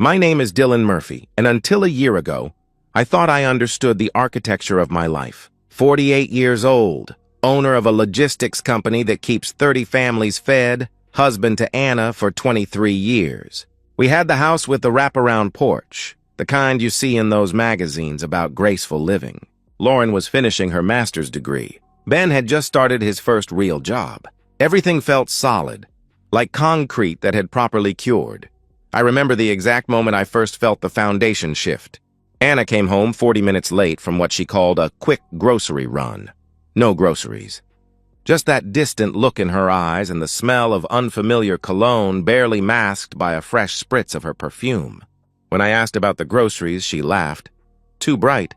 My name is Dylan Murphy, and until a year ago, I thought I understood the architecture of my life. 48 years old, owner of a logistics company that keeps 30 families fed, husband to Anna for 23 years. We had the house with the wraparound porch, the kind you see in those magazines about graceful living. Lauren was finishing her master's degree. Ben had just started his first real job. Everything felt solid, like concrete that had properly cured. I remember the exact moment I first felt the foundation shift. Anna came home 40 minutes late from what she called a quick grocery run. No groceries. Just that distant look in her eyes and the smell of unfamiliar cologne barely masked by a fresh spritz of her perfume. When I asked about the groceries, she laughed. Too bright,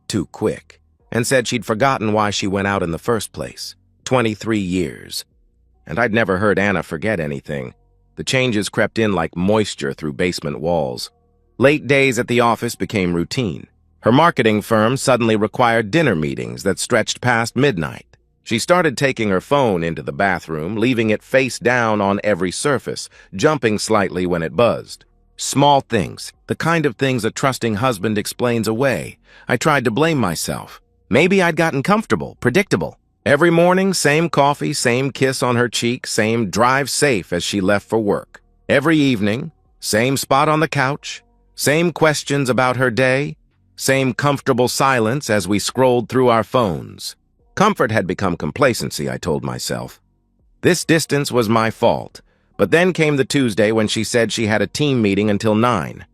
too quick, and said she'd forgotten why she went out in the first place. 23 years. And I'd never heard Anna forget anything. The changes crept in like moisture through basement walls. Late days at the office became routine. Her marketing firm suddenly required dinner meetings that stretched past midnight. She started taking her phone into the bathroom, leaving it face down on every surface, jumping slightly when it buzzed. Small things, the kind of things a trusting husband explains away. I tried to blame myself. Maybe I'd gotten comfortable, predictable. Every morning, same coffee, same kiss on her cheek, same drive safe as she left for work. Every evening, same spot on the couch, same questions about her day, same comfortable silence as we scrolled through our phones. Comfort had become complacency, I told myself. This distance was my fault, but then came the Tuesday when she said she had a team meeting until 9.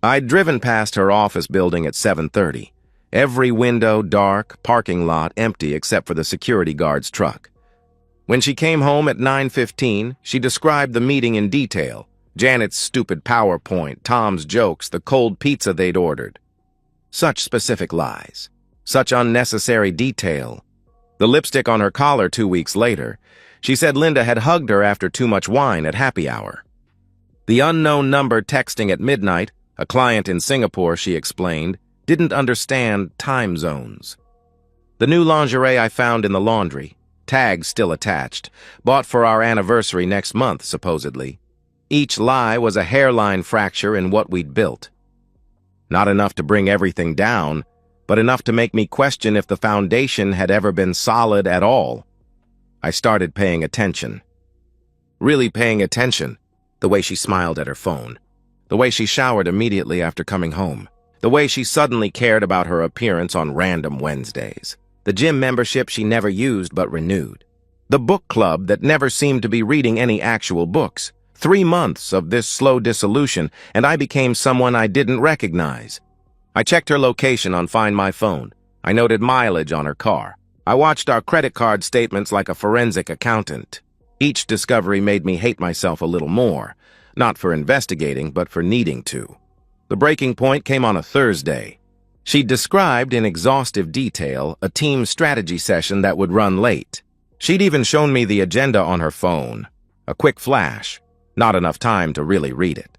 I'd driven past her office building at 7:30. Every window dark, parking lot empty except for the security guard's truck. When she came home at 9:15, she described the meeting in detail. Janet's stupid PowerPoint, Tom's jokes, the cold pizza they'd ordered. Such specific lies. Such unnecessary detail. The lipstick on her collar 2 weeks later. She said Linda had hugged her after too much wine at happy hour. The unknown number texting at midnight, a client in Singapore, she explained, didn't understand time zones. The new lingerie I found in the laundry, tags still attached, bought for our anniversary next month, supposedly. Each lie was a hairline fracture in what we'd built. Not enough to bring everything down, but enough to make me question if the foundation had ever been solid at all. I started paying attention. Really paying attention. The way she smiled at her phone. The way she showered immediately after coming home. The way she suddenly cared about her appearance on random Wednesdays. The gym membership she never used but renewed. The book club that never seemed to be reading any actual books. 3 months of this slow dissolution, and I became someone I didn't recognize. I checked her location on Find My Phone. I noted mileage on her car. I watched our credit card statements like a forensic accountant. Each discovery made me hate myself a little more, not for investigating, but for needing to. The breaking point came on a Thursday. She described in exhaustive detail a team strategy session that would run late. She'd even shown me the agenda on her phone. A quick flash. Not enough time to really read it.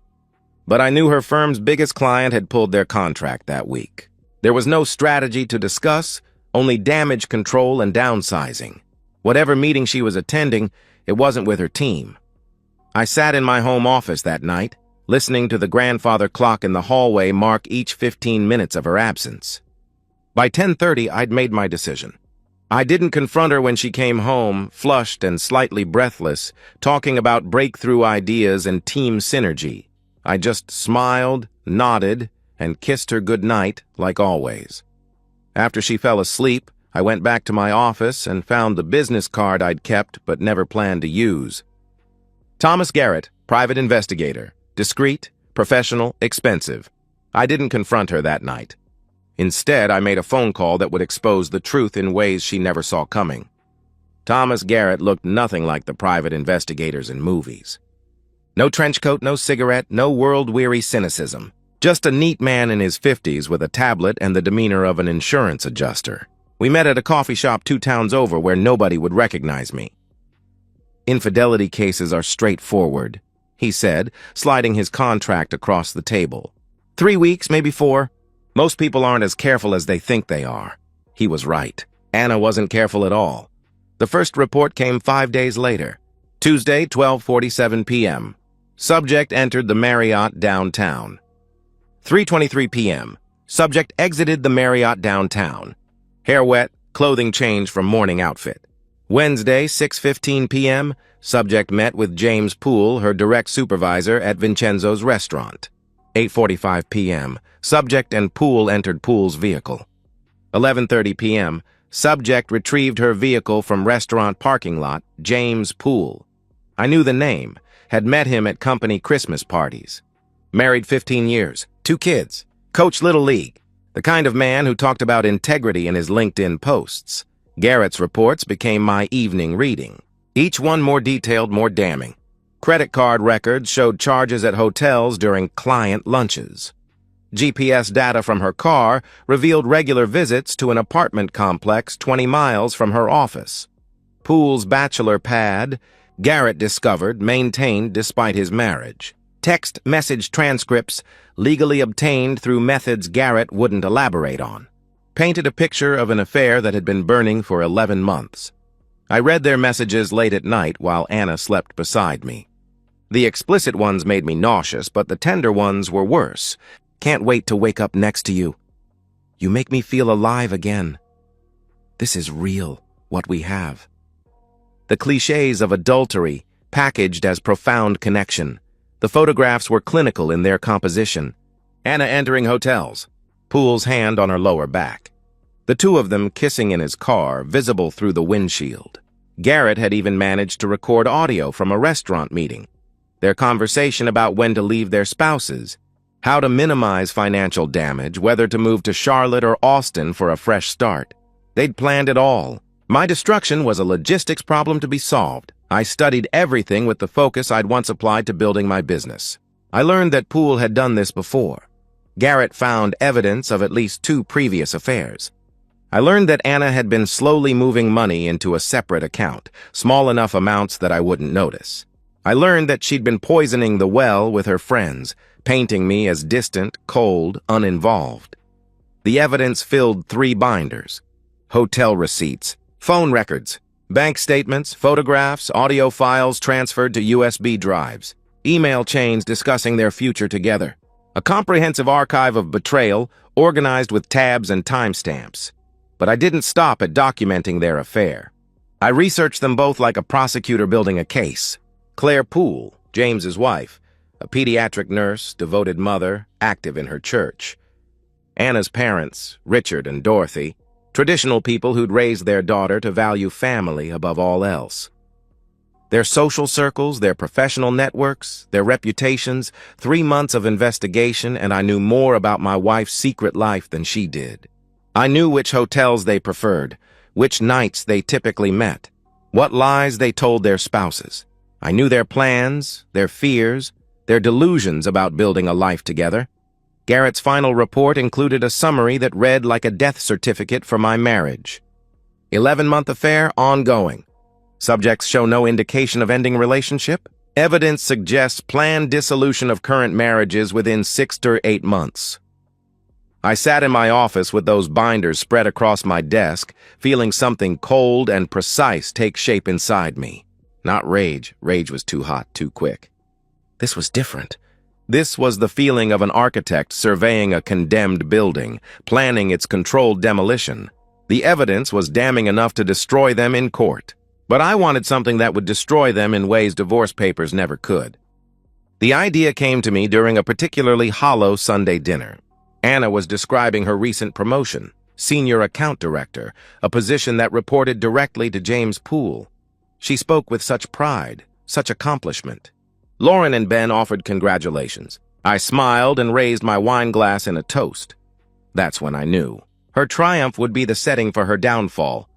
But I knew her firm's biggest client had pulled their contract that week. There was no strategy to discuss, only damage control and downsizing. Whatever meeting she was attending, it wasn't with her team. I sat in my home office that night, listening to the grandfather clock in the hallway mark each 15 minutes of her absence. By 10:30, I'd made my decision. I didn't confront her when she came home, flushed and slightly breathless, talking about breakthrough ideas and team synergy. I just smiled, nodded, and kissed her goodnight, like always. After she fell asleep, I went back to my office and found the business card I'd kept but never planned to use. Thomas Garrett, private investigator. Discreet, professional, expensive. I didn't confront her that night. Instead, I made a phone call that would expose the truth in ways she never saw coming. Thomas Garrett looked nothing like the private investigators in movies. No trench coat, no cigarette, no world-weary cynicism. Just a neat man in his 50s with a tablet and the demeanor of an insurance adjuster. We met at a coffee shop 2 towns over where nobody would recognize me. Infidelity cases are straightforward, he said, sliding his contract across the table. 3 weeks, maybe 4. Most people aren't as careful as they think they are. He was right. Anna wasn't careful at all. The first report came 5 days later. Tuesday, 12:47 p.m. Subject entered the Marriott downtown. 3:23 p.m. Subject exited the Marriott downtown. Hair wet, clothing changed from morning outfit. Wednesday, 6:15 p.m., subject met with James Poole, her direct supervisor, at Vincenzo's restaurant. 8:45 p.m., subject and Poole entered Poole's vehicle. 11:30 p.m., subject retrieved her vehicle from restaurant parking lot, James Poole. I knew the name, had met him at company Christmas parties. Married 15 years, 2 kids, coached Little League, the kind of man who talked about integrity in his LinkedIn posts. Garrett's reports became my evening reading, each one more detailed, more damning. Credit card records showed charges at hotels during client lunches. GPS data from her car revealed regular visits to an apartment complex 20 miles from her office. Poole's bachelor pad, Garrett discovered, maintained despite his marriage. Text message transcripts, legally obtained through methods Garrett wouldn't elaborate on, painted a picture of an affair that had been burning for 11 months. I read their messages late at night while Anna slept beside me. The explicit ones made me nauseous, but the tender ones were worse. Can't wait to wake up next to you. You make me feel alive again. This is real, what we have. The cliches of adultery, packaged as profound connection. The photographs were clinical in their composition. Anna entering hotels, Poole's hand on her lower back. The two of them kissing in his car, visible through the windshield. Garrett had even managed to record audio from a restaurant meeting. Their conversation about when to leave their spouses, how to minimize financial damage, whether to move to Charlotte or Austin for a fresh start. They'd planned it all. My destruction was a logistics problem to be solved. I studied everything with the focus I'd once applied to building my business. I learned that Poole had done this before. Garrett found evidence of at least 2 previous affairs. I learned that Anna had been slowly moving money into a separate account, small enough amounts that I wouldn't notice. I learned that she'd been poisoning the well with her friends, painting me as distant, cold, uninvolved. The evidence filled 3 binders: hotel receipts, phone records, bank statements, photographs, audio files transferred to USB drives, email chains discussing their future together, a comprehensive archive of betrayal organized with tabs and timestamps. But I didn't stop at documenting their affair. I researched them both like a prosecutor building a case. Claire Poole, James's wife, a pediatric nurse, devoted mother, active in her church. Anna's parents, Richard and Dorothy, traditional people who'd raised their daughter to value family above all else. Their social circles, their professional networks, their reputations, 3 months of investigation, and I knew more about my wife's secret life than she did. I knew which hotels they preferred, which nights they typically met, what lies they told their spouses. I knew their plans, their fears, their delusions about building a life together. Garrett's final report included a summary that read like a death certificate for my marriage. 11-month affair, ongoing. Subjects show no indication of ending relationship. Evidence suggests planned dissolution of current marriages within 6 to 8 months. I sat in my office with those binders spread across my desk, feeling something cold and precise take shape inside me. Not rage. Rage was too hot, too quick. This was different. This was the feeling of an architect surveying a condemned building, planning its controlled demolition. The evidence was damning enough to destroy them in court. But I wanted something that would destroy them in ways divorce papers never could. The idea came to me during a particularly hollow Sunday dinner. Anna was describing her recent promotion, senior account director, a position that reported directly to James Poole. She spoke with such pride, such accomplishment. Lauren and Ben offered congratulations. I smiled and raised my wine glass in a toast. That's when I knew. Her triumph would be the setting for her downfall.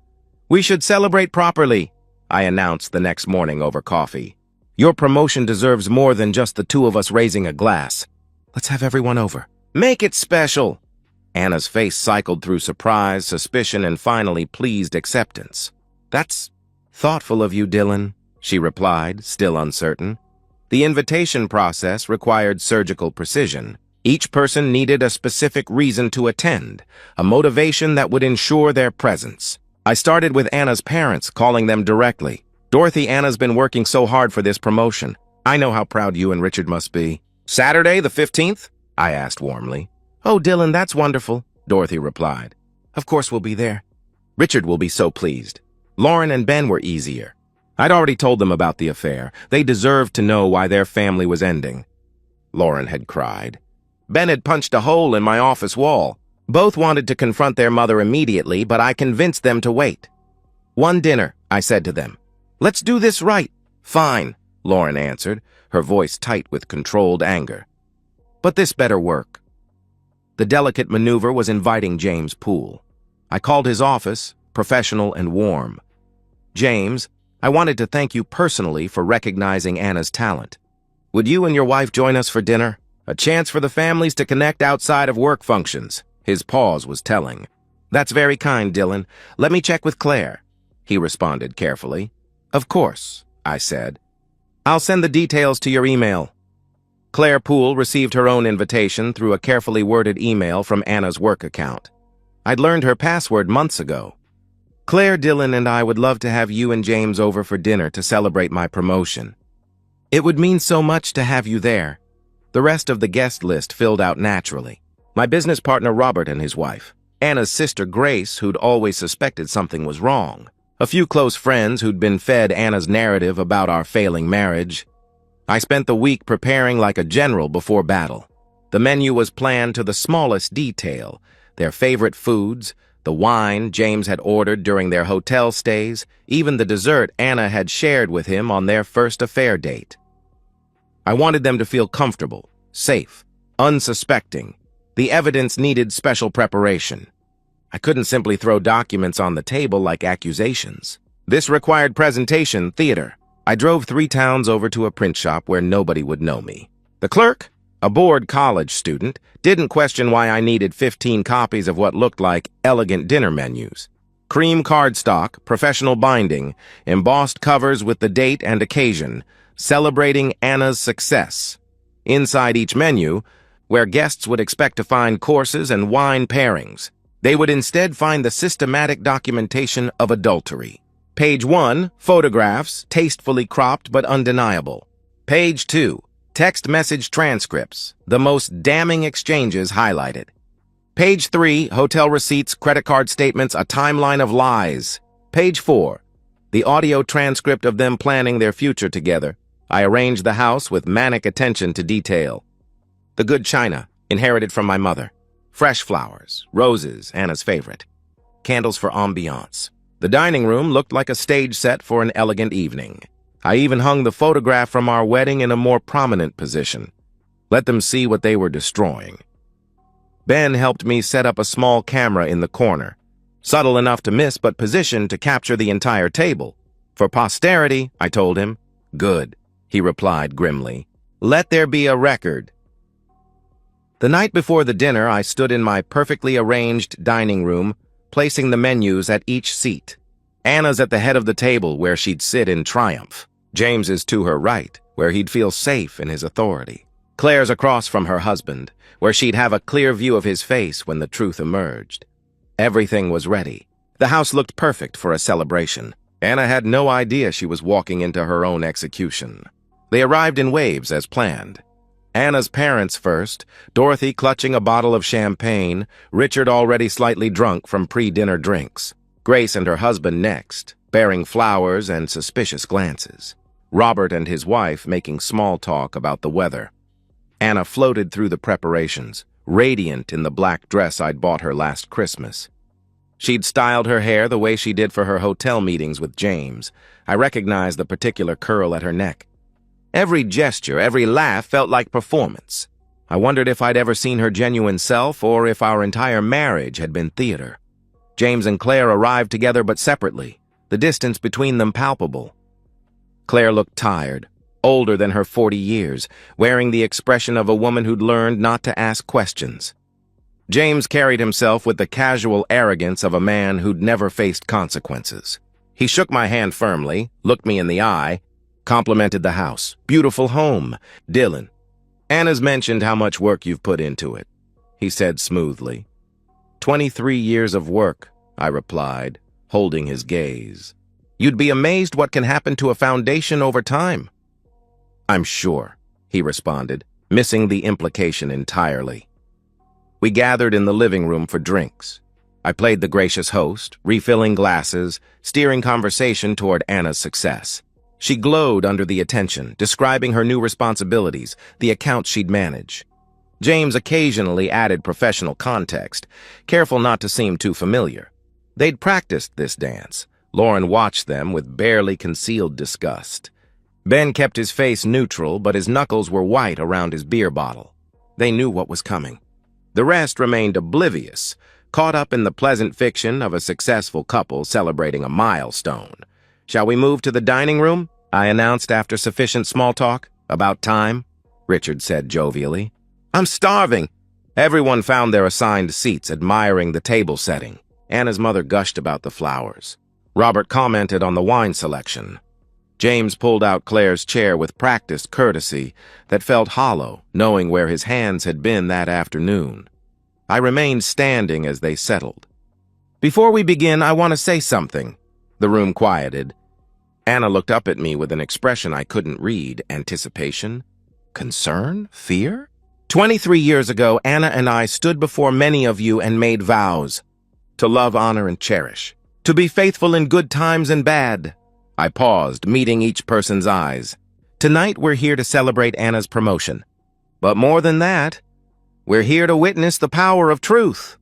"We should celebrate properly," I announced the next morning over coffee. "Your promotion deserves more than just the 2 of us raising a glass. Let's have everyone over. Make it special." Anna's face cycled through surprise, suspicion, and finally pleased acceptance. "That's thoughtful of you, Dylan," she replied, still uncertain. The invitation process required surgical precision. Each person needed a specific reason to attend, a motivation that would ensure their presence. I started with Anna's parents, calling them directly. "Dorothy, Anna's been working so hard for this promotion. I know how proud you and Richard must be. Saturday, the 15th? I asked warmly. Oh, Dylan, that's wonderful, Dorothy replied. Of course we'll be there. Richard will be so pleased. Lauren and Ben were easier. I'd already told them about the affair. They deserved to know why their family was ending. Lauren had cried. Ben had punched a hole in my office wall. Both wanted to confront their mother immediately, but I convinced them to wait. One dinner, I said to them. Let's do this right. Fine, Lauren answered, her voice tight with controlled anger. But this better work. The delicate maneuver was inviting James Poole. I called his office, professional and warm. James, I wanted to thank you personally for recognizing Anna's talent. Would you and your wife join us for dinner? A chance for the families to connect outside of work functions. His pause was telling. That's very kind, Dylan. Let me check with Claire, he responded carefully. Of course, I said. I'll send the details to your email. Claire Poole received her own invitation through a carefully worded email from Anna's work account. I'd learned her password months ago. Claire, Dylan, and I would love to have you and James over for dinner to celebrate my promotion. It would mean so much to have you there. The rest of the guest list filled out naturally. My business partner Robert and his wife, Anna's sister Grace, who'd always suspected something was wrong, a few close friends who'd been fed Anna's narrative about our failing marriage. I spent the week preparing like a general before battle. The menu was planned to the smallest detail, their favorite foods, the wine James had ordered during their hotel stays, even the dessert Anna had shared with him on their first affair date. I wanted them to feel comfortable, safe, unsuspecting. The evidence needed special preparation. I couldn't simply throw documents on the table like accusations. This required presentation, theater. I drove 3 towns over to a print shop where nobody would know me. The clerk, a bored college student, didn't question why I needed 15 copies of what looked like elegant dinner menus. Cream cardstock, professional binding, embossed covers with the date and occasion, celebrating Anna's success. Inside each menu, where guests would expect to find courses and wine pairings, they would instead find the systematic documentation of adultery. Page 1, photographs, tastefully cropped but undeniable. Page 2, text message transcripts, the most damning exchanges highlighted. Page 3, hotel receipts, credit card statements, a timeline of lies. Page 4, the audio transcript of them planning their future together. I arranged the house with manic attention to detail. The good china, inherited from my mother. Fresh flowers, roses, Anna's favorite. Candles for ambiance. The dining room looked like a stage set for an elegant evening. I even hung the photograph from our wedding in a more prominent position. Let them see what they were destroying. Ben helped me set up a small camera in the corner, subtle enough to miss but positioned to capture the entire table. For posterity, I told him. Good, he replied grimly. Let there be a record. The night before the dinner, I stood in my perfectly arranged dining room, placing the menus at each seat. Anna's at the head of the table, where she'd sit in triumph. James is to her right, where he'd feel safe in his authority. Claire's across from her husband, where she'd have a clear view of his face when the truth emerged. Everything was ready. The house looked perfect for a celebration. Anna had no idea she was walking into her own execution. They arrived in waves as planned. Anna's parents first, Dorothy clutching a bottle of champagne, Richard already slightly drunk from pre-dinner drinks. Grace and her husband next, bearing flowers and suspicious glances. Robert and his wife making small talk about the weather. Anna floated through the preparations, radiant in the black dress I'd bought her last Christmas. She'd styled her hair the way she did for her hotel meetings with James. I recognized the particular curl at her neck. Every gesture, every laugh felt like performance. I wondered if I'd ever seen her genuine self or if our entire marriage had been theater. James and Claire arrived together but separately, the distance between them palpable. Claire looked tired, older than her 40 years, wearing the expression of a woman who'd learned not to ask questions. James carried himself with the casual arrogance of a man who'd never faced consequences. He shook my hand firmly, looked me in the eye, complimented the house. Beautiful home. Dylan, Anna's mentioned how much work you've put into it, he said smoothly. 23 years of work, I replied, holding his gaze. You'd be amazed what can happen to a foundation over time. I'm sure, he responded, missing the implication entirely. We gathered in the living room for drinks. I played the gracious host, refilling glasses, steering conversation toward Anna's success. She glowed under the attention, describing her new responsibilities, the accounts she'd manage. James occasionally added professional context, careful not to seem too familiar. They'd practiced this dance. Lauren watched them with barely concealed disgust. Ben kept his face neutral, but his knuckles were white around his beer bottle. They knew what was coming. The rest remained oblivious, caught up in the pleasant fiction of a successful couple celebrating a milestone. "Shall we move to the dining room?" I announced after sufficient small talk. "About time," Richard said jovially. "I'm starving." Everyone found their assigned seats, admiring the table setting. Anna's mother gushed about the flowers. Robert commented on the wine selection. James pulled out Claire's chair with practiced courtesy that felt hollow, knowing where his hands had been that afternoon. I remained standing as they settled. "Before we begin, I want to say something." The room quieted. Anna looked up at me with an expression I couldn't read. Anticipation? Concern? Fear? 23 years ago, Anna and I stood before many of you and made vows. To love, honor, and cherish. To be faithful in good times and bad. I paused, meeting each person's eyes. Tonight, we're here to celebrate Anna's promotion. But more than that, we're here to witness the power of truth.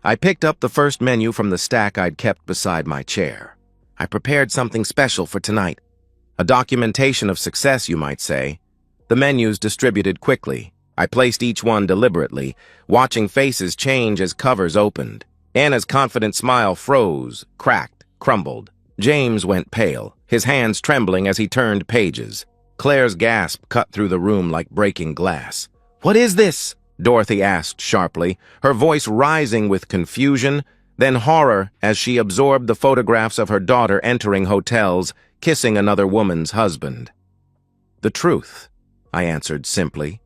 I picked up the first menu from the stack I'd kept beside my chair. I prepared something special for tonight. A documentation of success, you might say. The menus distributed quickly. I placed each one deliberately, watching faces change as covers opened. Anna's confident smile froze, cracked, crumbled. James went pale, his hands trembling as he turned pages. Claire's gasp cut through the room like breaking glass. "What is this?" Dorothy asked sharply, her voice rising with confusion, then horror as she absorbed the photographs of her daughter entering hotels, kissing another woman's husband. "The truth," I answered simply.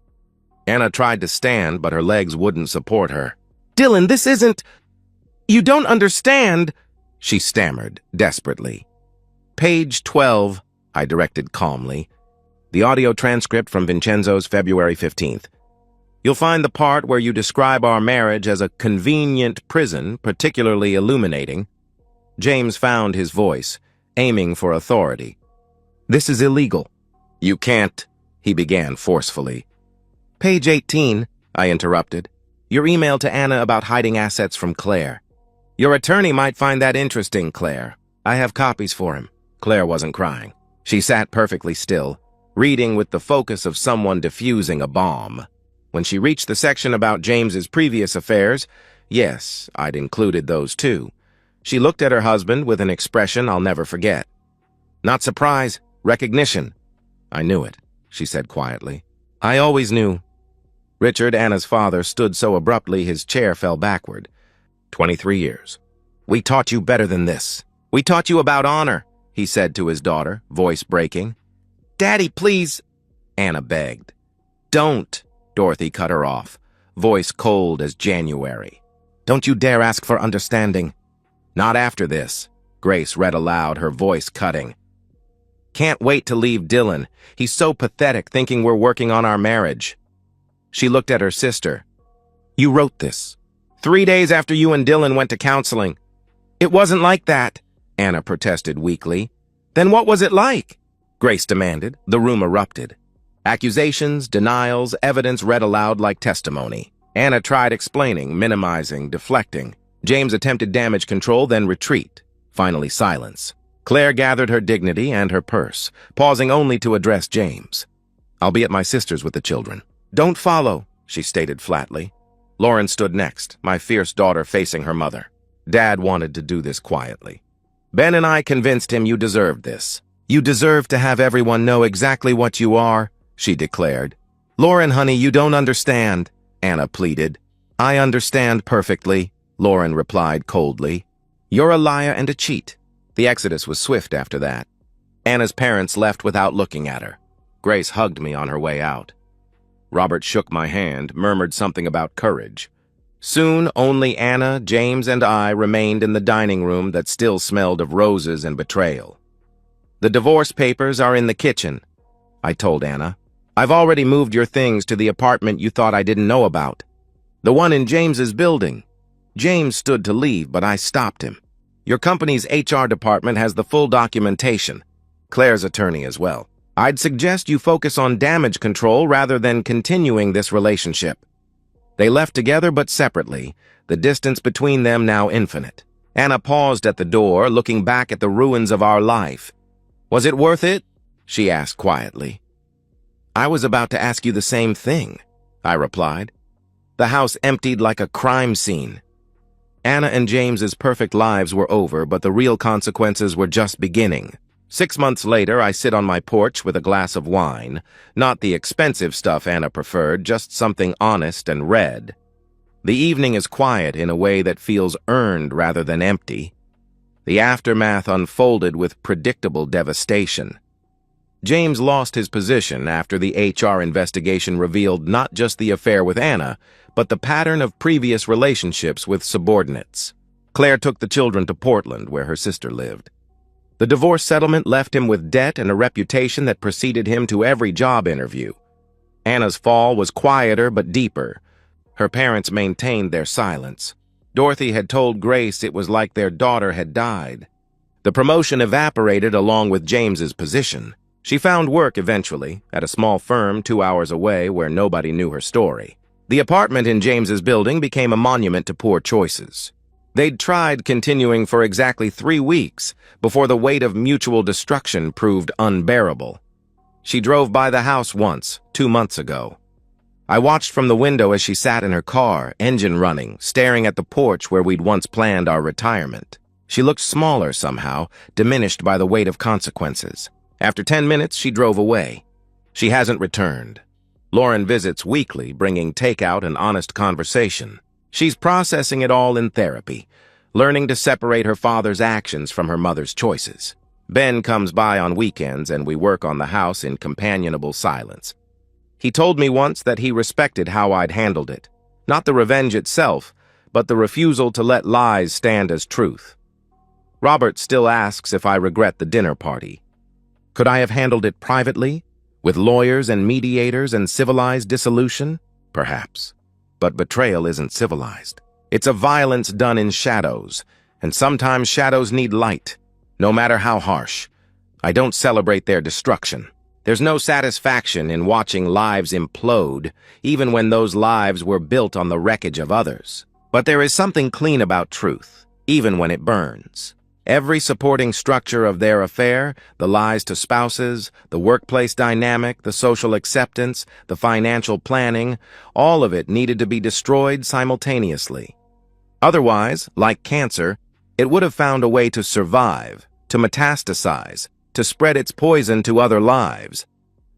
Anna tried to stand, but her legs wouldn't support her. "Dylan, this isn't... You don't understand," she stammered desperately. "Page 12, I directed calmly. The audio transcript from Vincenzo's February 15th. You'll find the part where you describe our marriage as a convenient prison, particularly illuminating." James found his voice, aiming for authority. "This is illegal." "You can't," he began forcefully. "Page 18, I interrupted. Your email to Anna about hiding assets from Claire. Your attorney might find that interesting, Claire. I have copies for him." Claire wasn't crying. She sat perfectly still, reading with the focus of someone defusing a bomb. When she reached the section about James's previous affairs, yes, I'd included those too, she looked at her husband with an expression I'll never forget. "Not surprise, recognition." "I knew it," she said quietly. "I always knew." Richard, Anna's father, stood so abruptly his chair fell backward. 23 years. "We taught you better than this. We taught you about honor," he said to his daughter, voice breaking. "Daddy, please," Anna begged. "Don't," Dorothy cut her off, voice cold as January. "Don't you dare ask for understanding." "Not after this," Grace read aloud, her voice cutting. "Can't wait to leave Dylan. He's so pathetic thinking we're working on our marriage." She looked at her sister. "You wrote this 3 days after you and Dylan went to counseling." "It wasn't like that," Anna protested weakly. "Then what was it like?" Grace demanded. The room erupted. Accusations, denials, evidence read aloud like testimony. Anna tried explaining, minimizing, deflecting. James attempted damage control, then retreat. Finally silence. Claire gathered her dignity and her purse, pausing only to address James. "I'll be at my sister's with the children." "Don't follow," she stated flatly. Lauren stood next, my fierce daughter facing her mother. Dad wanted to do this quietly. "Ben and I convinced him you deserved this. You deserve to have everyone know exactly what you are," she declared. "Lauren, honey, you don't understand," Anna pleaded. "I understand perfectly," Lauren replied coldly. "You're a liar and a cheat." The exodus was swift after that. Anna's parents left without looking at her. Grace hugged me on her way out. Robert shook my hand, murmured something about courage. Soon, only Anna, James, and I remained in the dining room that still smelled of roses and betrayal. "The divorce papers are in the kitchen." I told Anna. "I've already moved your things to the apartment you thought I didn't know about. The one in James's building." James stood to leave, but I stopped him. "Your company's HR department has the full documentation. Claire's attorney as well. I'd suggest you focus on damage control rather than continuing this relationship." They left together but separately, the distance between them now infinite. Anna paused at the door, looking back at the ruins of our life. "Was it worth it?" she asked quietly. "I was about to ask you the same thing," I replied. The house emptied like a crime scene. Anna and James's perfect lives were over, but the real consequences were just beginning. 6 months later, I sit on my porch with a glass of wine. Not the expensive stuff Anna preferred, just something honest and red. The evening is quiet in a way that feels earned rather than empty. The aftermath unfolded with predictable devastation. James lost his position after the HR investigation revealed not just the affair with Anna, but the pattern of previous relationships with subordinates. Claire took the children to Portland, where her sister lived. The divorce settlement left him with debt and a reputation that preceded him to every job interview. Anna's fall was quieter but deeper. Her parents maintained their silence. Dorothy had told Grace it was like their daughter had died. The promotion evaporated along with James's position. She found work eventually, at a small firm 2 hours away where nobody knew her story. The apartment in James's building became a monument to poor choices. They'd tried continuing for exactly 3 weeks before the weight of mutual destruction proved unbearable. She drove by the house once, 2 months ago. I watched from the window as she sat in her car, engine running, staring at the porch where we'd once planned our retirement. She looked smaller somehow, diminished by the weight of consequences. After 10 minutes, she drove away. She hasn't returned. Lauren visits weekly, bringing takeout and honest conversation. She's processing it all in therapy, learning to separate her father's actions from her mother's choices. Ben comes by on weekends and we work on the house in companionable silence. He told me once that he respected how I'd handled it. Not the revenge itself, but the refusal to let lies stand as truth. Robert still asks if I regret the dinner party. Could I have handled it privately, with lawyers and mediators and civilized dissolution? Perhaps. But betrayal isn't civilized. It's a violence done in shadows, and sometimes shadows need light, no matter how harsh. I don't celebrate their destruction. There's no satisfaction in watching lives implode, even when those lives were built on the wreckage of others. But there is something clean about truth, even when it burns. Every supporting structure of their affair, the lies to spouses, the workplace dynamic, the social acceptance, the financial planning, all of it needed to be destroyed simultaneously. Otherwise, like cancer, it would have found a way to survive, to metastasize, to spread its poison to other lives.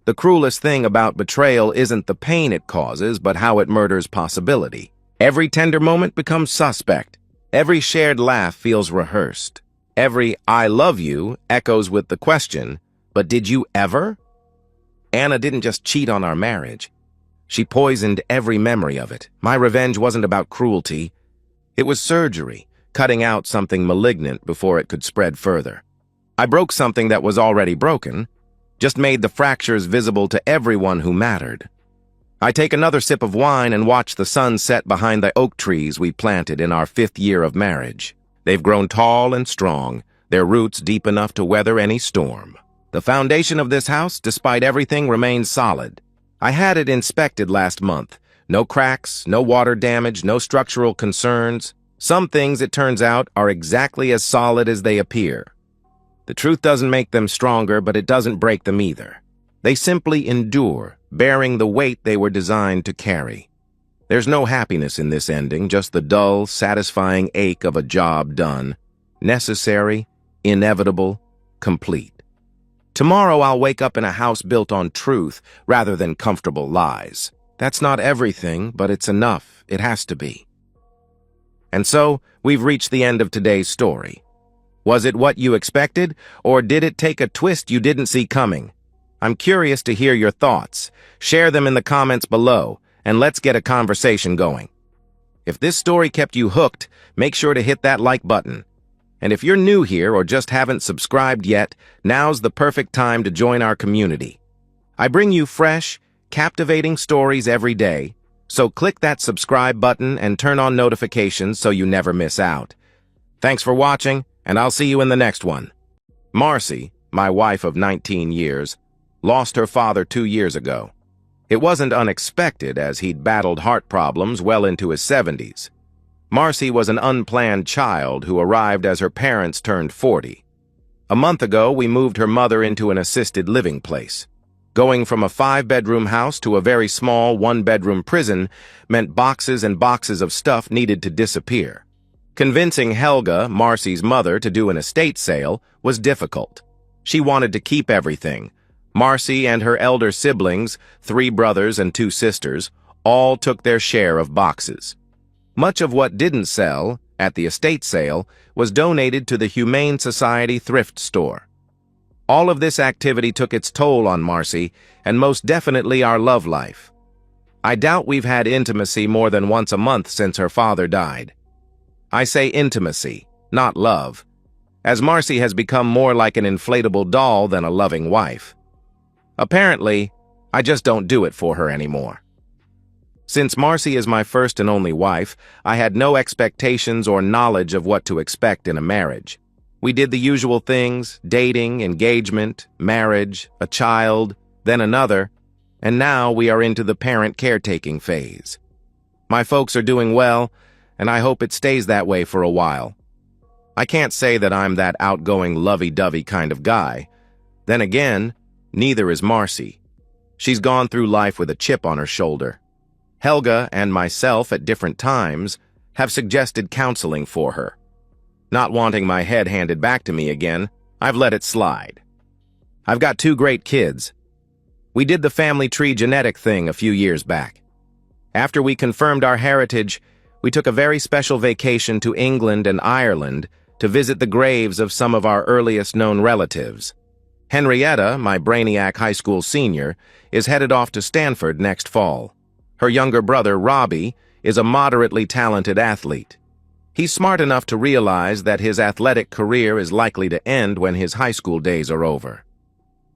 The cruelest thing about betrayal isn't the pain it causes, but how it murders possibility. Every tender moment becomes suspect. Every shared laugh feels rehearsed. Every "I love you" echoes with the question, "But did you ever?" Anna didn't just cheat on our marriage. She poisoned every memory of it. My revenge wasn't about cruelty. It was surgery, cutting out something malignant before it could spread further. I broke something that was already broken, just made the fractures visible to everyone who mattered. I take another sip of wine and watch the sun set behind the oak trees we planted in our 5th year of marriage. They've grown tall and strong, their roots deep enough to weather any storm. The foundation of this house, despite everything, remains solid. I had it inspected last month. No cracks, no water damage, no structural concerns. Some things, it turns out, are exactly as solid as they appear. The truth doesn't make them stronger, but it doesn't break them either. They simply endure, bearing the weight they were designed to carry. There's no happiness in this ending, just the dull, satisfying ache of a job done. Necessary, inevitable, complete. Tomorrow I'll wake up in a house built on truth rather than comfortable lies. That's not everything, but it's enough. It has to be. And so, we've reached the end of today's story. Was it what you expected, or did it take a twist you didn't see coming? I'm curious to hear your thoughts. Share them in the comments below, and let's get a conversation going. If this story kept you hooked, make sure to hit that like button. And if you're new here or just haven't subscribed yet, now's the perfect time to join our community. I bring you fresh, captivating stories every day, so click that subscribe button and turn on notifications so you never miss out. Thanks for watching, and I'll see you in the next one. Marcy, my wife of 19 years, lost her father 2 years ago. It wasn't unexpected, as he'd battled heart problems well into his 70s. Marcy was an unplanned child who arrived as her parents turned 40. A month ago, we moved her mother into an assisted living place. Going from a 5-bedroom house to a very small 1-bedroom prison meant boxes and boxes of stuff needed to disappear. Convincing Helga, Marcy's mother, to do an estate sale was difficult. She wanted to keep everything. Marcy and her elder siblings, 3 brothers and 2 sisters, all took their share of boxes. Much of what didn't sell at the estate sale was donated to the Humane Society thrift store. All of this activity took its toll on Marcy, and most definitely our love life. I doubt we've had intimacy more than once a month since her father died. I say intimacy, not love, as Marcy has become more like an inflatable doll than a loving wife. Apparently, I just don't do it for her anymore. Since Marcy is my first and only wife, I had no expectations or knowledge of what to expect in a marriage. We did the usual things: dating, engagement, marriage, a child, then another, and now we are into the parent caretaking phase. My folks are doing well, and I hope it stays that way for a while. I can't say that I'm that outgoing, lovey-dovey kind of guy. Then again, neither is Marcy. She's gone through life with a chip on her shoulder. Helga and myself at different times have suggested counseling for her. Not wanting my head handed back to me again, I've let it slide. I've got 2 great kids. We did the family tree genetic thing a few years back. After we confirmed our heritage, we took a very special vacation to England and Ireland to visit the graves of some of our earliest known relatives. Henrietta, my brainiac high school senior, is headed off to Stanford next fall. Her younger brother, Robbie, is a moderately talented athlete. He's smart enough to realize that his athletic career is likely to end when his high school days are over.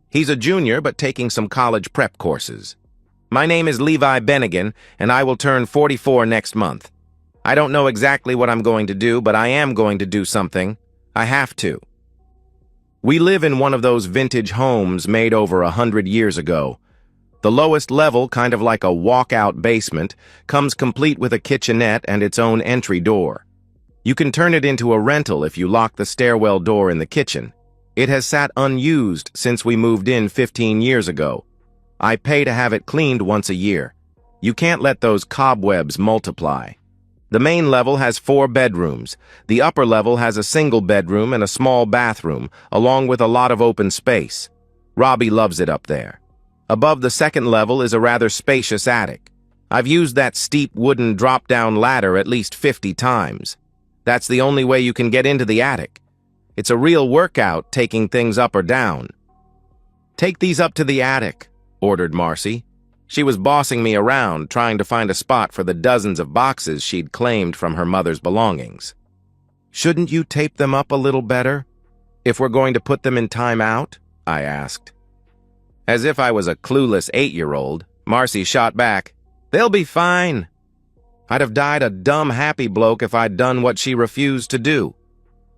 He's a junior but taking some college prep courses. My name is Levi Bennigan, and I will turn 44 next month. I don't know exactly what I'm going to do, but I am going to do something. I have to. We live in one of those vintage homes made over 100 years ago. The lowest level, kind of like a walkout basement, comes complete with a kitchenette and its own entry door. You can turn it into a rental if you lock the stairwell door in the kitchen. It has sat unused since we moved in 15 years ago. I pay to have it cleaned once a year. You can't let those cobwebs multiply. The main level has 4 bedrooms. The upper level has a single bedroom and a small bathroom, along with a lot of open space. Robbie loves it up there. Above the second level is a rather spacious attic. I've used that steep wooden drop-down ladder at least 50 times. That's the only way you can get into the attic. It's a real workout taking things up or down. "Take these up to the attic," ordered Marcy. She was bossing me around, trying to find a spot for the dozens of boxes she'd claimed from her mother's belongings. "Shouldn't you tape them up a little better, if we're going to put them in time out?" I asked. As if I was a clueless 8-year-old, Marcy shot back, "They'll be fine." I'd have died a dumb happy bloke if I'd done what she refused to do.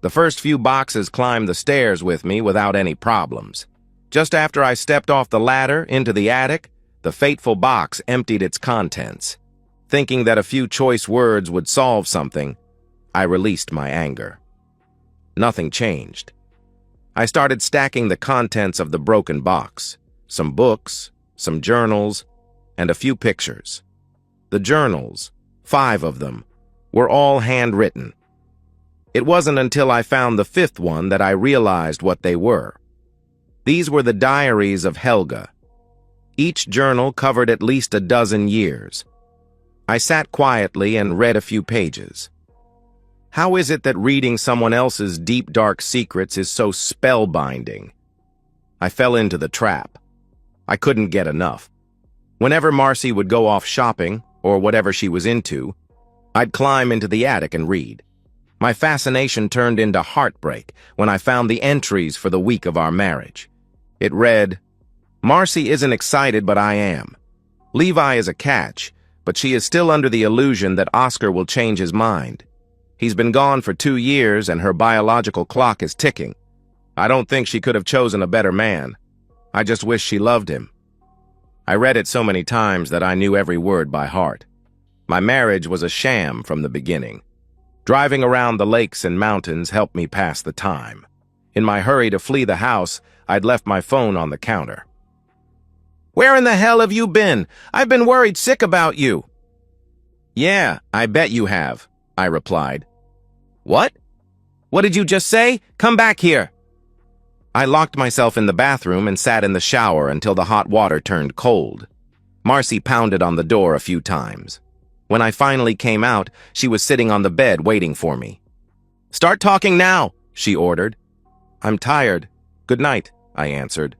The first few boxes climbed the stairs with me without any problems. Just after I stepped off the ladder into the attic, the fateful box emptied its contents. Thinking that a few choice words would solve something, I released my anger. Nothing changed. I started stacking the contents of the broken box. Some books, some journals, and a few pictures. The journals, 5 of them, were all handwritten. It wasn't until I found the 5th one that I realized what they were. These were the diaries of Helga. Each journal covered at least a dozen years. I sat quietly and read a few pages. How is it that reading someone else's deep, dark secrets is so spellbinding? I fell into the trap. I couldn't get enough. Whenever Marcy would go off shopping, or whatever she was into, I'd climb into the attic and read. My fascination turned into heartbreak when I found the entries for the week of our marriage. It read, Marcy isn't excited, but I am. Levi is a catch, but she is still under the illusion that Oscar will change his mind. He's been gone for 2 years and her biological clock is ticking. I don't think she could have chosen a better man. I just wish she loved him. I read it so many times that I knew every word by heart. My marriage was a sham from the beginning. Driving around the lakes and mountains helped me pass the time. In my hurry to flee the house, I'd left my phone on the counter. "Where in the hell have you been? I've been worried sick about you." "Yeah, I bet you have," I replied. "What? What did you just say? Come back here." I locked myself in the bathroom and sat in the shower until the hot water turned cold. Marcy pounded on the door a few times. When I finally came out, she was sitting on the bed waiting for me. "Start talking now," she ordered. "I'm tired. Good night," I answered.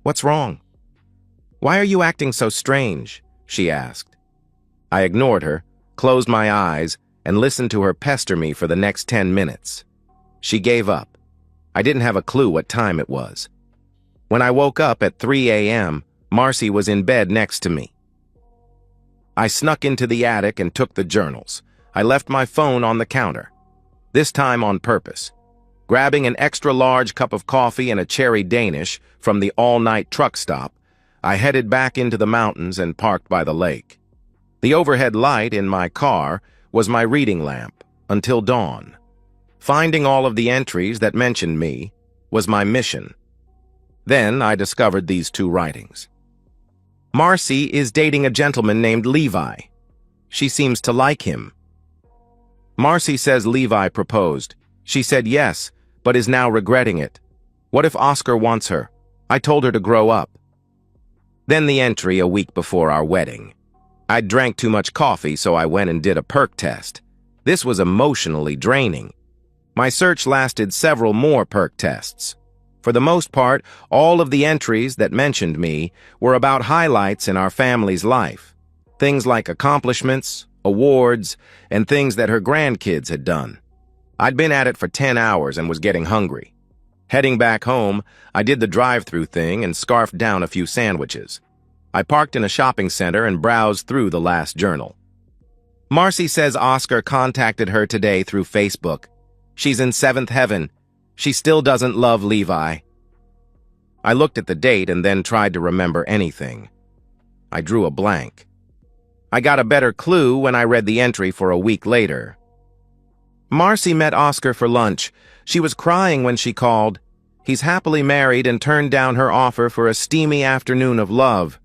"What's wrong?" "Why are you acting so strange?" she asked. I ignored her, closed my eyes, and listened to her pester me for the next 10 minutes. She gave up. I didn't have a clue what time it was. When I woke up at 3 a.m., Marcy was in bed next to me. I snuck into the attic and took the journals. I left my phone on the counter, this time on purpose. Grabbing an extra-large cup of coffee and a cherry Danish from the all-night truck stop, I headed back into the mountains and parked by the lake. The overhead light in my car was my reading lamp until dawn. Finding all of the entries that mentioned me was my mission. Then I discovered these 2 writings. Marcy is dating a gentleman named Levi. She seems to like him. Marcy says Levi proposed. She said yes, but is now regretting it. What if Oscar wants her? I told her to grow up. Then the entry a week before our wedding. I drank too much coffee, so I went and did a perk test. This was emotionally draining. My search lasted several more perk tests. For the most part, all of the entries that mentioned me were about highlights in our family's life. Things like accomplishments, awards, and things that her grandkids had done. I'd been at it for 10 hours and was getting hungry. Heading back home, I did the drive-through thing and scarfed down a few sandwiches. I parked in a shopping center and browsed through the last journal. Marcy says Oscar contacted her today through Facebook. She's in 7th heaven. She still doesn't love Levi. I looked at the date and then tried to remember anything. I drew a blank. I got a better clue when I read the entry for a week later. Marcy met Oscar for lunch. She was crying when she called. He's happily married and turned down her offer for a steamy afternoon of love.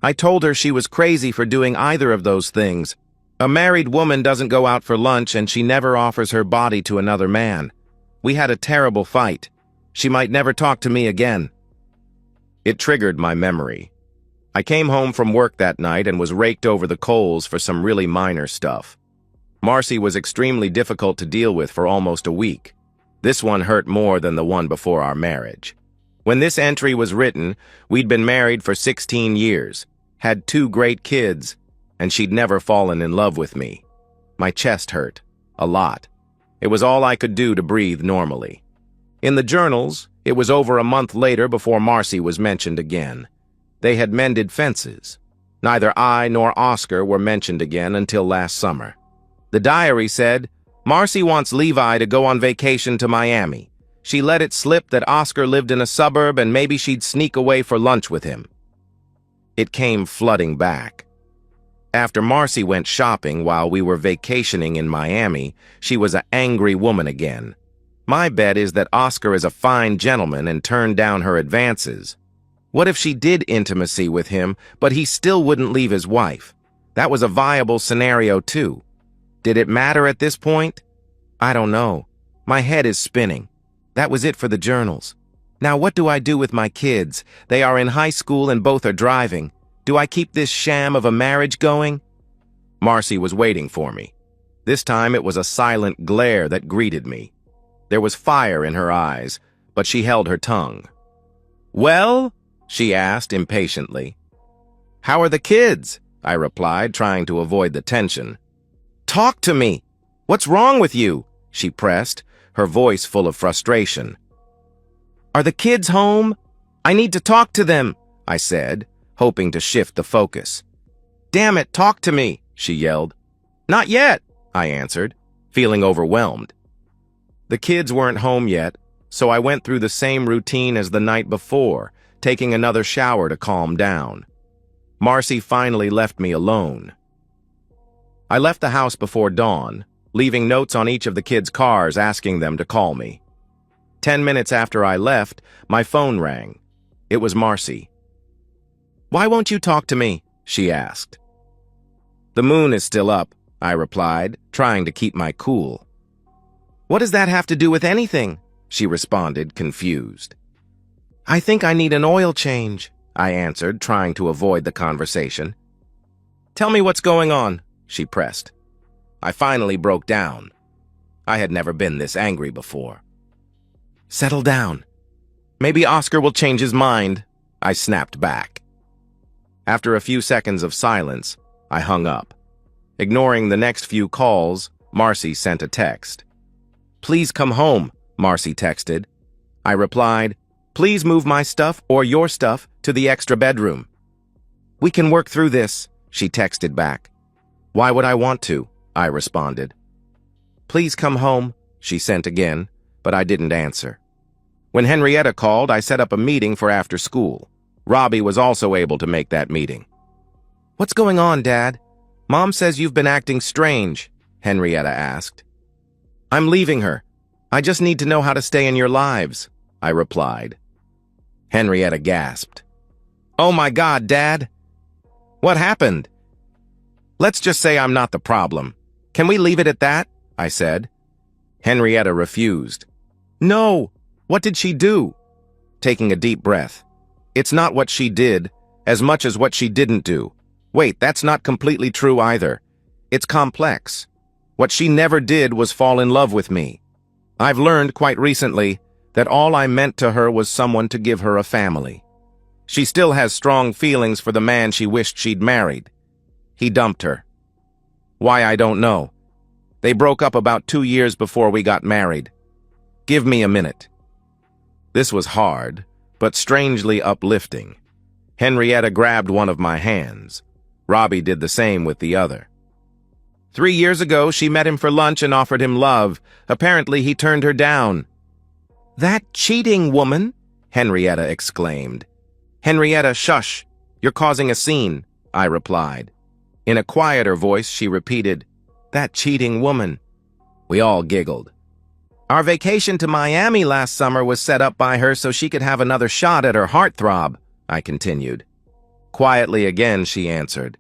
I told her she was crazy for doing either of those things. A married woman doesn't go out for lunch and she never offers her body to another man. We had a terrible fight. She might never talk to me again. It triggered my memory. I came home from work that night and was raked over the coals for some really minor stuff. Marcy was extremely difficult to deal with for almost a week. This one hurt more than the one before our marriage. When this entry was written, we'd been married for 16 years, had 2 great kids, and she'd never fallen in love with me. My chest hurt. A lot. It was all I could do to breathe normally. In the journals, it was over a month later before Marcy was mentioned again. They had mended fences. Neither I nor Oscar were mentioned again until last summer. The diary said, Marcy wants Levi to go on vacation to Miami. She let it slip that Oscar lived in a suburb and maybe she'd sneak away for lunch with him. It came flooding back. After Marcy went shopping while we were vacationing in Miami, she was an angry woman again. My bet is that Oscar is a fine gentleman and turned down her advances. What if she did intimacy with him, but he still wouldn't leave his wife? That was a viable scenario too. Did it matter at this point? I don't know. My head is spinning. That was it for the journals. Now what do I do with my kids? They are in high school and both are driving. Do I keep this sham of a marriage going? Marcy was waiting for me. This time it was a silent glare that greeted me. There was fire in her eyes, but she held her tongue. Well? She asked impatiently. How are the kids? I replied, trying to avoid the tension. Talk to me. What's wrong with you? She pressed, her voice full of frustration. Are the kids home? I need to talk to them. I said, hoping to shift the focus. "Damn it, talk to me," she yelled. "Not yet," I answered, feeling overwhelmed. The kids weren't home yet, so I went through the same routine as the night before, taking another shower to calm down. Marcy finally left me alone. I left the house before dawn, leaving notes on each of the kids' cars asking them to call me. 10 minutes after I left, my phone rang. It was Marcy. "Why won't you talk to me?" she asked. "The moon is still up," I replied, trying to keep my cool. "What does that have to do with anything?" she responded, confused. "I think I need an oil change," I answered, trying to avoid the conversation. "Tell me what's going on," she pressed. I finally broke down. I had never been this angry before. "Settle down. Maybe Oscar will change his mind," I snapped back. After a few seconds of silence, I hung up. Ignoring the next few calls, Marcy sent a text. "Please come home," Marcy texted. I replied, "Please move my stuff or your stuff to the extra bedroom." "We can work through this," she texted back. "Why would I want to?" I responded. "Please come home," she sent again, but I didn't answer. When Henrietta called, I set up a meeting for after school. Robbie was also able to make that meeting. "What's going on, Dad? Mom says you've been acting strange," Henrietta asked. "I'm leaving her. I just need to know how to stay in your lives," I replied. Henrietta gasped. "Oh my God, Dad! What happened?" "Let's just say I'm not the problem. Can we leave it at that?" I said. Henrietta refused. "No! What did she do?" Taking a deep breath. "It's not what she did, as much as what she didn't do. Wait, that's not completely true either. It's complex. What she never did was fall in love with me. I've learned quite recently that all I meant to her was someone to give her a family. She still has strong feelings for the man she wished she'd married. He dumped her. Why, I don't know. They broke up about 2 years before we got married. Give me a minute." This was hard, but strangely uplifting. Henrietta grabbed one of my hands. Robbie did the same with the other. 3 years ago, she met him for lunch and offered him love. Apparently, he turned her down. "That cheating woman!" Henrietta exclaimed. "Henrietta, shush! You're causing a scene," I replied. In a quieter voice, she repeated, "That cheating woman." We all giggled. "Our vacation to Miami last summer was set up by her so she could have another shot at her heartthrob," I continued. Quietly again, she answered,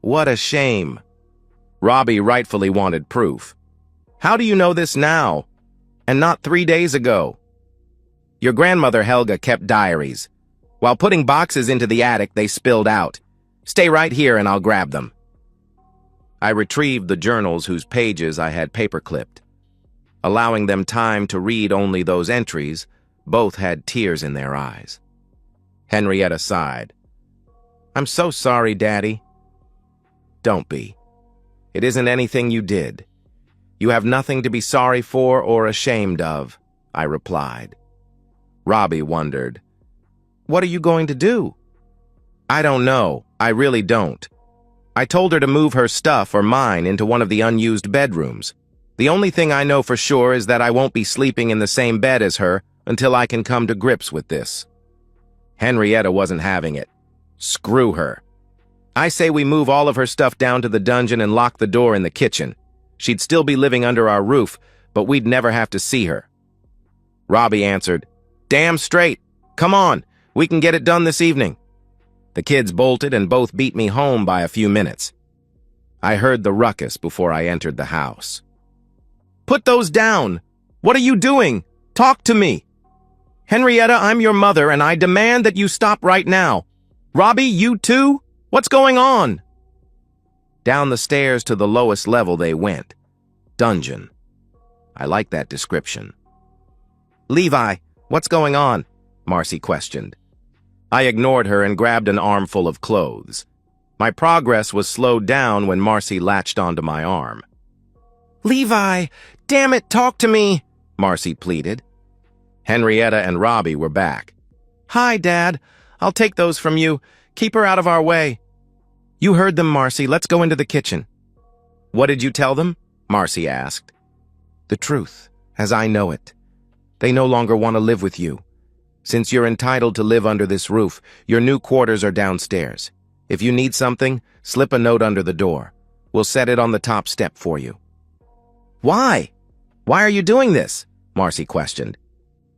"What a shame." Robbie rightfully wanted proof. "How do you know this now, and not 3 days ago?" "Your grandmother Helga kept diaries. While putting boxes into the attic, they spilled out. Stay right here and I'll grab them." I retrieved the journals whose pages I had paperclipped. Allowing them time to read only those entries, both had tears in their eyes. Henrietta sighed. "I'm so sorry, Daddy." "Don't be. It isn't anything you did. You have nothing to be sorry for or ashamed of," I replied. Robbie wondered, "What are you going to do?" "I don't know. I really don't. I told her to move her stuff or mine into one of the unused bedrooms. The only thing I know for sure is that I won't be sleeping in the same bed as her until I can come to grips with this." Henrietta wasn't having it. Screw her. "I say we move all of her stuff down to the dungeon and lock the door in the kitchen. She'd still be living under our roof, but we'd never have to see her." Robbie answered, "Damn straight. Come on, we can get it done this evening." The kids bolted and both beat me home by a few minutes. I heard the ruckus before I entered the house. "Put those down! What are you doing? Talk to me! Henrietta, I'm your mother, and I demand that you stop right now. Robbie, you too? What's going on?" Down the stairs to the lowest level they went. Dungeon. I like that description. "Levi, what's going on?" Marcy questioned. I ignored her and grabbed an armful of clothes. My progress was slowed down when Marcy latched onto my arm. "Levi, damn it, talk to me," Marcy pleaded. Henrietta and Robbie were back. "Hi, Dad. I'll take those from you. Keep her out of our way." "You heard them, Marcy. Let's go into the kitchen." "What did you tell them?" Marcy asked. "The truth, as I know it. They no longer want to live with you. Since you're entitled to live under this roof, your new quarters are downstairs. If you need something, slip a note under the door. We'll set it on the top step for you." "Why? Why are you doing this?" Marcy questioned.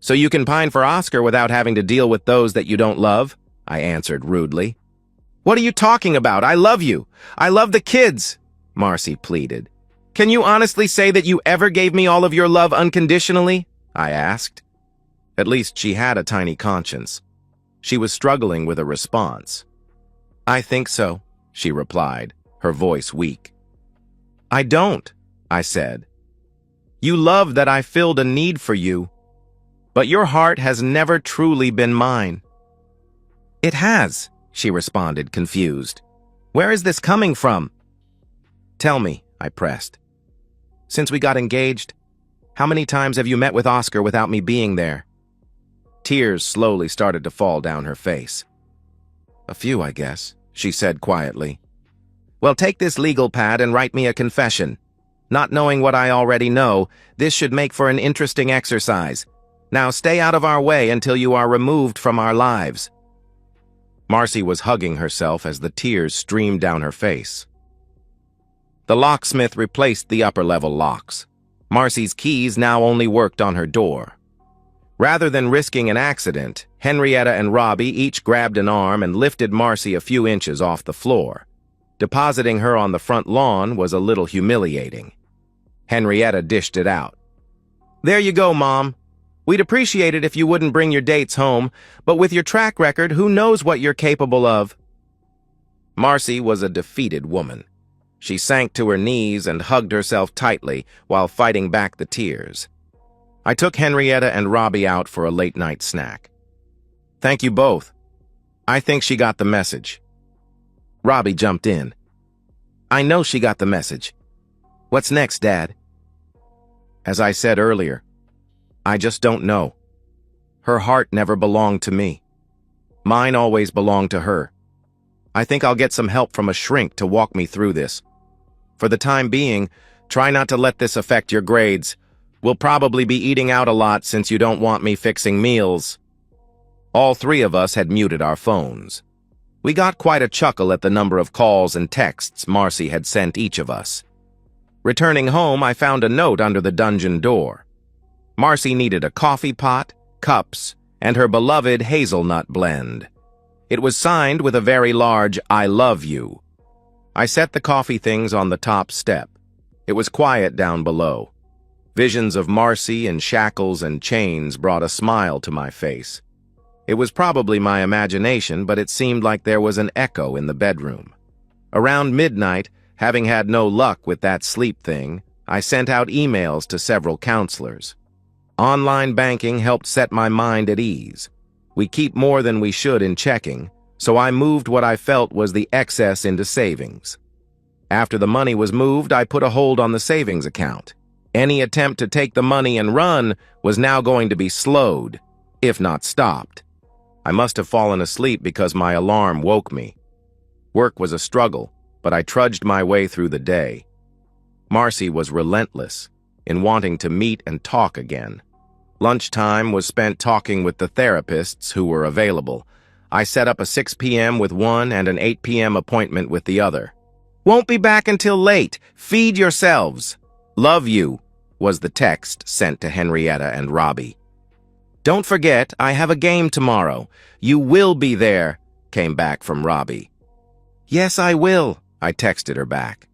"So you can pine for Oscar without having to deal with those that you don't love," I answered rudely. "What are you talking about? I love you. I love the kids," Marcy pleaded. "Can you honestly say that you ever gave me all of your love unconditionally?" I asked. At least she had a tiny conscience. She was struggling with a response. "I think so," she replied, her voice weak. "I don't," I said. "You love that I filled a need for you, but your heart has never truly been mine." "It has," she responded, confused. "Where is this coming from?" "Tell me," I pressed. "Since we got engaged, how many times have you met with Oscar without me being there?" Tears slowly started to fall down her face. "A few, I guess," she said quietly. "Well, take this legal pad and write me a confession. Not knowing what I already know, this should make for an interesting exercise. Now stay out of our way until you are removed from our lives." Marcy was hugging herself as the tears streamed down her face. The locksmith replaced the upper-level locks. Marcy's keys now only worked on her door. Rather than risking an accident, Henrietta and Robbie each grabbed an arm and lifted Marcy a few inches off the floor. Depositing her on the front lawn was a little humiliating. Henrietta dished it out. "There you go, Mom. We'd appreciate it if you wouldn't bring your dates home, but with your track record, who knows what you're capable of?" Marcy was a defeated woman. She sank to her knees and hugged herself tightly while fighting back the tears. I took Henrietta and Robbie out for a late-night snack. "Thank you both. I think she got the message." Robbie jumped in. "I know she got the message. What's next, Dad?" "As I said earlier, I just don't know. Her heart never belonged to me. Mine always belonged to her. I think I'll get some help from a shrink to walk me through this. For the time being, try not to let this affect your grades. We'll probably be eating out a lot since you don't want me fixing meals." All three of us had muted our phones. We got quite a chuckle at the number of calls and texts Marcy had sent each of us. Returning home, I found a note under the dungeon door. Marcy needed a coffee pot, cups, and her beloved hazelnut blend. It was signed with a very large "I love you." I set the coffee things on the top step. It was quiet down below. Visions of Marcy in shackles and chains brought a smile to my face. It was probably my imagination, but it seemed like there was an echo in the bedroom. Around midnight, having had no luck with that sleep thing, I sent out emails to several counselors. Online banking helped set my mind at ease. We keep more than we should in checking, so I moved what I felt was the excess into savings. After the money was moved, I put a hold on the savings account. Any attempt to take the money and run was now going to be slowed, if not stopped. I must have fallen asleep because my alarm woke me. Work was a struggle, but I trudged my way through the day. Marcy was relentless in wanting to meet and talk again. Lunchtime was spent talking with the therapists who were available. I set up a 6 p.m. with one and an 8 p.m. appointment with the other. "Won't be back until late. Feed yourselves. Love you," was the text sent to Henrietta and Robbie. "Don't forget, I have a game tomorrow. You will be there," came back from Robbie. "Yes, I will," I texted her back.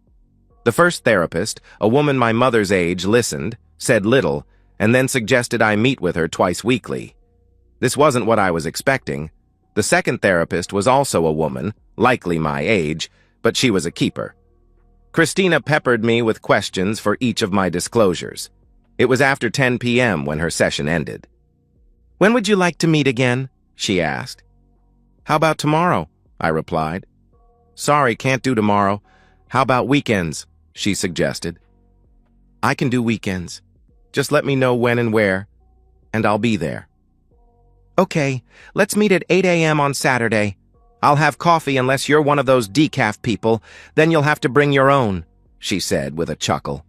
The first therapist, a woman my mother's age, listened, said little, and then suggested I meet with her twice weekly. This wasn't what I was expecting. The second therapist was also a woman, likely my age, but she was a keeper. Christina peppered me with questions for each of my disclosures. It was after 10 p.m. when her session ended. "When would you like to meet again?" she asked. "How about tomorrow?" I replied. "Sorry, can't do tomorrow. How about weekends?" she suggested. "I can do weekends. Just let me know when and where, and I'll be there." Okay, let's meet at 8 a.m. on Saturday. I'll have coffee unless you're one of those decaf people, then you'll have to bring your own, she said with a chuckle.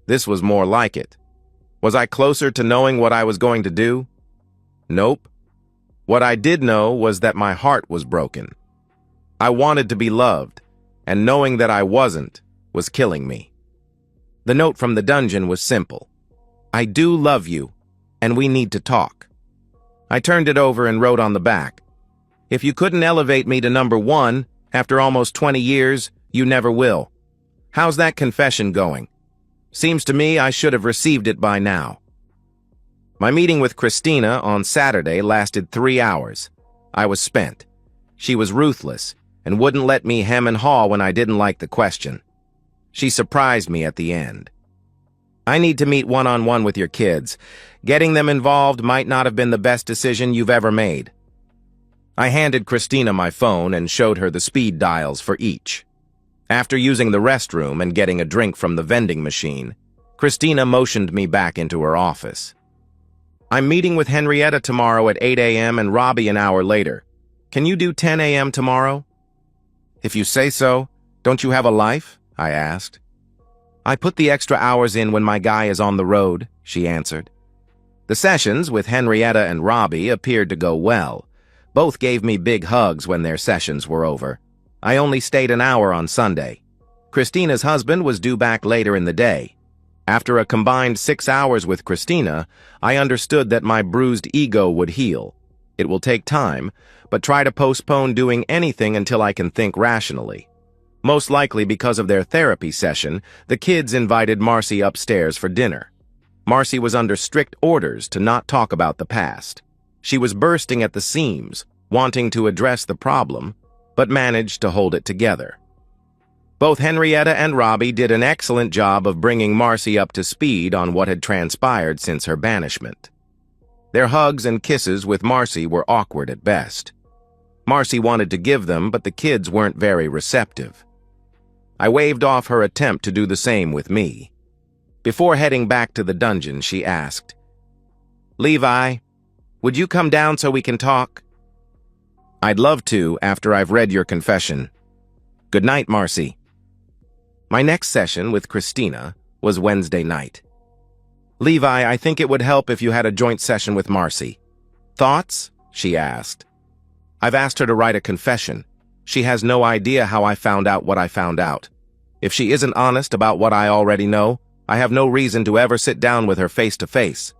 This was more like it. Was I closer to knowing what I was going to do? Nope. What I did know was that my heart was broken. I wanted to be loved, and knowing that I wasn't was killing me. The note from the dungeon was simple. I do love you, and we need to talk. I turned it over and wrote on the back, if you couldn't elevate me to number 1 after almost 20 years, you never will. How's that confession going? Seems to me I should have received it by now. My meeting with Christina on Saturday lasted 3 hours. I was spent. She was ruthless and wouldn't let me hem and haw when I didn't like the question. She surprised me at the end. I need to meet one-on-one with your kids. Getting them involved might not have been the best decision you've ever made. I handed Christina my phone and showed her the speed dials for each. After using the restroom and getting a drink from the vending machine, Christina motioned me back into her office. I'm meeting with Henrietta tomorrow at 8 a.m. and Robbie an hour later. Can you do 10 a.m. tomorrow? If you say so. Don't you have a life? I asked. I put the extra hours in when my guy is on the road, she answered. The sessions with Henrietta and Robbie appeared to go well. Both gave me big hugs when their sessions were over. I only stayed an hour on Sunday. Christina's husband was due back later in the day. After a combined 6 hours with Christina, I understood that my bruised ego would heal. It will take time, but try to postpone doing anything until I can think rationally. Most likely because of their therapy session, the kids invited Marcy upstairs for dinner. Marcy was under strict orders to not talk about the past. She was bursting at the seams, wanting to address the problem, but managed to hold it together. Both Henrietta and Robbie did an excellent job of bringing Marcy up to speed on what had transpired since her banishment. Their hugs and kisses with Marcy were awkward at best. Marcy wanted to give them, but the kids weren't very receptive. I waved off her attempt to do the same with me. Before heading back to the dungeon, she asked, Levi, would you come down so we can talk? I'd love to after I've read your confession. Good night, Marcy. My next session with Christina was Wednesday night. Levi, I think it would help if you had a joint session with Marcy. Thoughts? She asked. I've asked her to write a confession. She has no idea how I found out what I found out. If she isn't honest about what I already know, I have no reason to ever sit down with her face to face.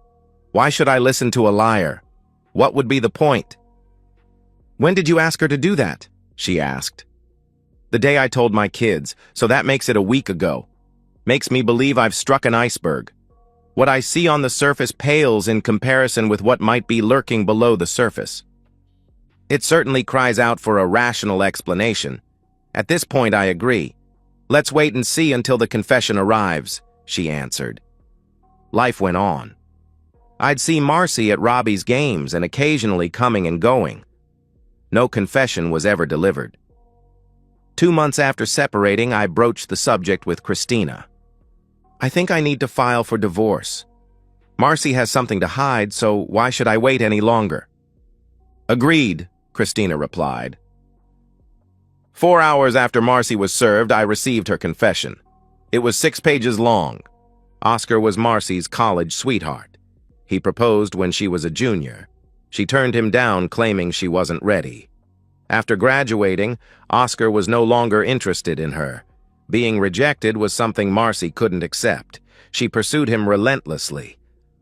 Why should I listen to a liar? What would be the point? When did you ask her to do that? She asked. The day I told my kids, so that makes it a week ago. Makes me believe I've struck an iceberg. What I see on the surface pales in comparison with what might be lurking below the surface. It certainly cries out for a rational explanation. At this point, I agree. Let's wait and see until the confession arrives, she answered. Life went on. I'd see Marcy at Robbie's games and occasionally coming and going. No confession was ever delivered. 2 months after separating, I broached the subject with Christina. I think I need to file for divorce. Marcy has something to hide, so why should I wait any longer? Agreed, Christina replied. 4 hours after Marcy was served, I received her confession. It was 6 pages long. Oscar was Marcy's college sweetheart. He proposed when she was a junior. She turned him down, claiming she wasn't ready. After graduating, Oscar was no longer interested in her. Being rejected was something Marcy couldn't accept. She pursued him relentlessly.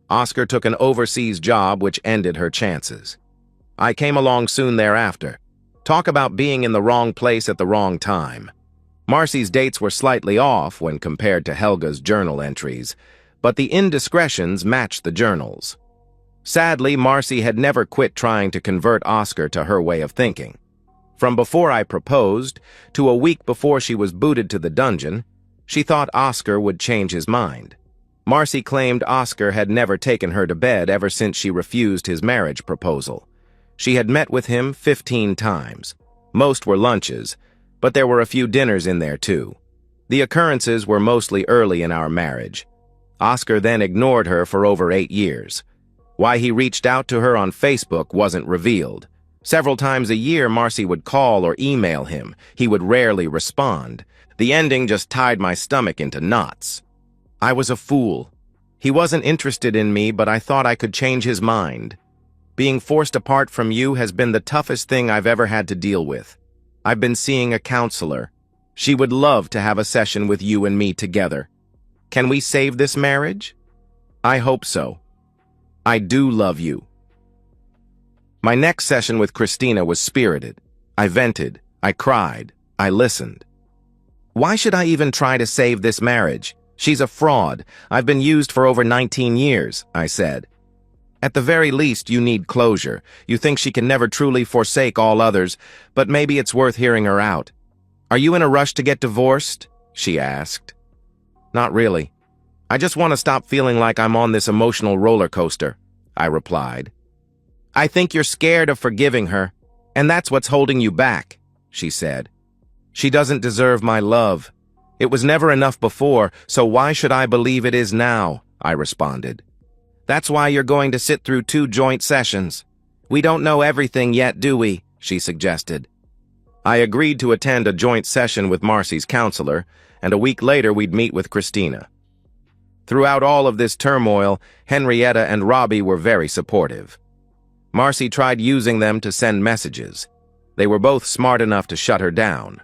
Oscar took an overseas job which ended her chances. I came along soon thereafter. Talk about being in the wrong place at the wrong time. Marcy's dates were slightly off when compared to Helga's journal entries, but the indiscretions matched the journals. Sadly, Marcy had never quit trying to convert Oscar to her way of thinking. From before I proposed to a week before she was booted to the dungeon, she thought Oscar would change his mind. Marcy claimed Oscar had never taken her to bed ever since she refused his marriage proposal. She had met with him 15 times. Most were lunches, but there were a few dinners in there too. The occurrences were mostly early in our marriage. Oscar then ignored her for over 8 years. Why he reached out to her on Facebook wasn't revealed. Several times a year, Marcy would call or email him. He would rarely respond. The ending just tied my stomach into knots. I was a fool. He wasn't interested in me, but I thought I could change his mind. Being forced apart from you has been the toughest thing I've ever had to deal with. I've been seeing a counselor. She would love to have a session with you and me together. Can we save this marriage? I hope so. I do love you. My next session with Christina was spirited. I vented. I cried. I listened. Why should I even try to save this marriage? She's a fraud. I've been used for over 19 years, I said. At the very least, you need closure. You think she can never truly forsake all others, but maybe it's worth hearing her out. Are you in a rush to get divorced? She asked. Not really. I just want to stop feeling like I'm on this emotional roller coaster, I replied. I think you're scared of forgiving her, and that's what's holding you back, she said. She doesn't deserve my love. It was never enough before, so why should I believe it is now? I responded. That's why you're going to sit through 2 joint sessions. We don't know everything yet, do we? She suggested. I agreed to attend a joint session with Marcy's counselor, and a week later we'd meet with Christina. Throughout all of this turmoil, Henrietta and Robbie were very supportive. Marcy tried using them to send messages. They were both smart enough to shut her down.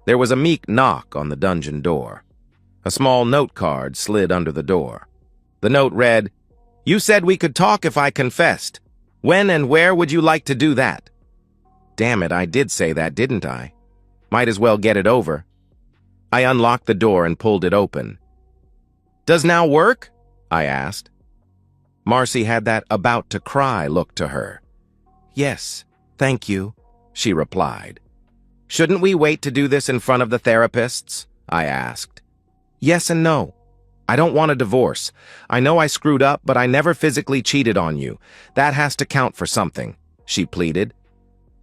There was a meek knock on the dungeon door. A small note card slid under the door. The note read, "You said we could talk if I confessed. When and where would you like to do that?" Damn it, I did say that, didn't I? Might as well get it over. I unlocked the door and pulled it open. Does now work? I asked. Marcy had that about-to-cry look to her. Yes, thank you, she replied. Shouldn't we wait to do this in front of the therapists? I asked. Yes and no. I don't want a divorce. I know I screwed up, but I never physically cheated on you. That has to count for something, she pleaded.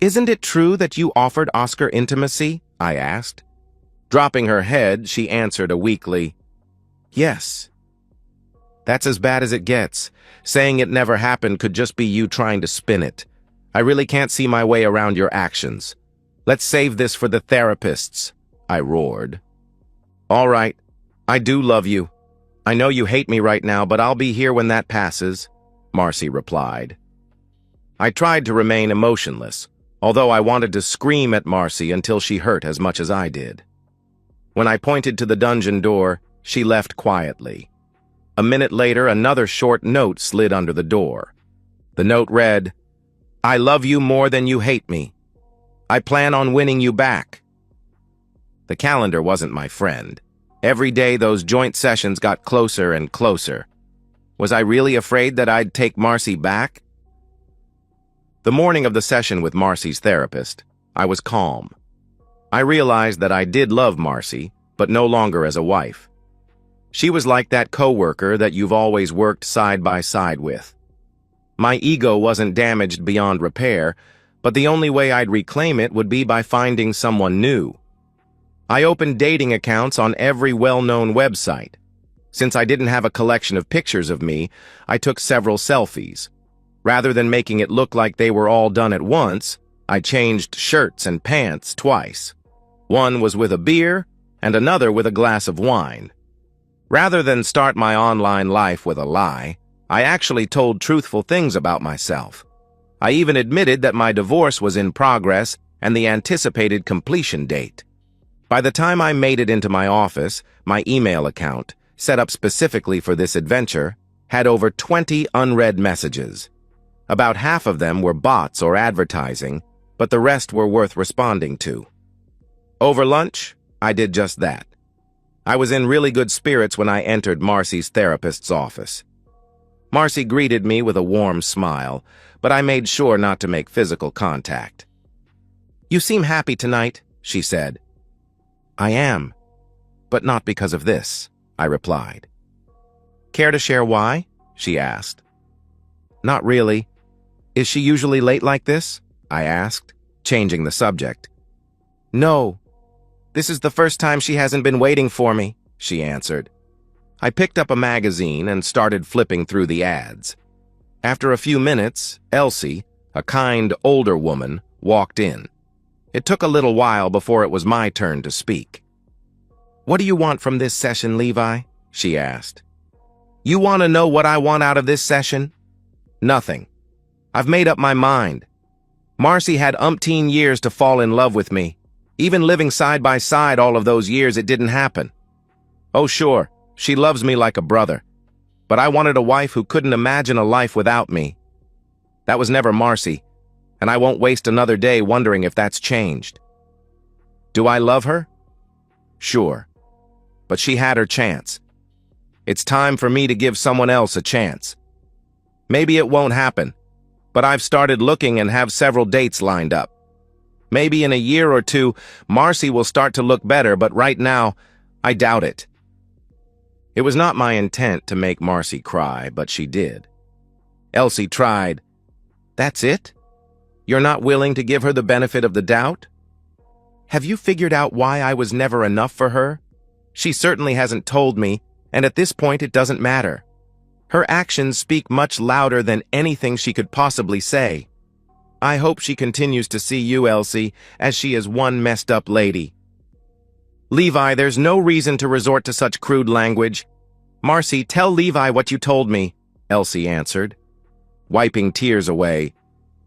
Isn't it true that you offered Oscar intimacy? I asked. Dropping her head, she answered a weakly, Yes. That's as bad as it gets. Saying it never happened could just be you trying to spin it. I really can't see my way around your actions. Let's save this for the therapists, I roared. All right, I do love you. I know you hate me right now, but I'll be here when that passes, Marcy replied. I tried to remain emotionless, although I wanted to scream at Marcy until she hurt as much as I did. When I pointed to the dungeon door, she left quietly. A minute later, another short note slid under the door. The note read, I love you more than you hate me. I plan on winning you back. The calendar wasn't my friend. Every day those joint sessions got closer and closer. Was I really afraid that I'd take Marcy back? The morning of the session with Marcy's therapist, I was calm. I realized that I did love Marcy, but no longer as a wife. She was like that coworker that you've always worked side by side with. My ego wasn't damaged beyond repair, but the only way I'd reclaim it would be by finding someone new. I opened dating accounts on every well-known website. Since I didn't have a collection of pictures of me, I took several selfies. Rather than making it look like they were all done at once, I changed shirts and pants twice. One was with a beer, and another with a glass of wine. Rather than start my online life with a lie, I actually told truthful things about myself. I even admitted that my divorce was in progress and the anticipated completion date. By the time I made it into my office, my email account, set up specifically for this adventure, had over 20 unread messages. About half of them were bots or advertising, but the rest were worth responding to. Over lunch, I did just that. I was in really good spirits when I entered Marcy's therapist's office. Marcy greeted me with a warm smile, but I made sure not to make physical contact. You seem happy tonight, she said. I am, but not because of this, I replied. Care to share why? She asked. Not really. Is she usually late like this? I asked, changing the subject. No. This is the first time she hasn't been waiting for me, she answered. I picked up a magazine and started flipping through the ads. After a few minutes, Elsie, a kind older woman, walked in. It took a little while before it was my turn to speak. "What do you want from this session, Levi?" she asked. "You want to know what I want out of this session?" "Nothing. I've made up my mind. Marcy had umpteen years to fall in love with me. Even living side by side all of those years, it didn't happen. Oh, sure, she loves me like a brother. But I wanted a wife who couldn't imagine a life without me. That was never Marcy, and I won't waste another day wondering if that's changed. Do I love her? Sure. But she had her chance. It's time for me to give someone else a chance. Maybe it won't happen, but I've started looking and have several dates lined up. Maybe in a year or two, Marcy will start to look better, but right now, I doubt it." It was not my intent to make Marcy cry, but she did. Elsie tried. "That's it? You're not willing to give her the benefit of the doubt? Have you figured out why I was never enough for her? She certainly hasn't told me, and at this point it doesn't matter. Her actions speak much louder than anything she could possibly say. I hope she continues to see you, Elsie, as she is one messed up lady." "Levi, there's no reason to resort to such crude language. Marcy, tell Levi what you told me," Elsie answered, wiping tears away.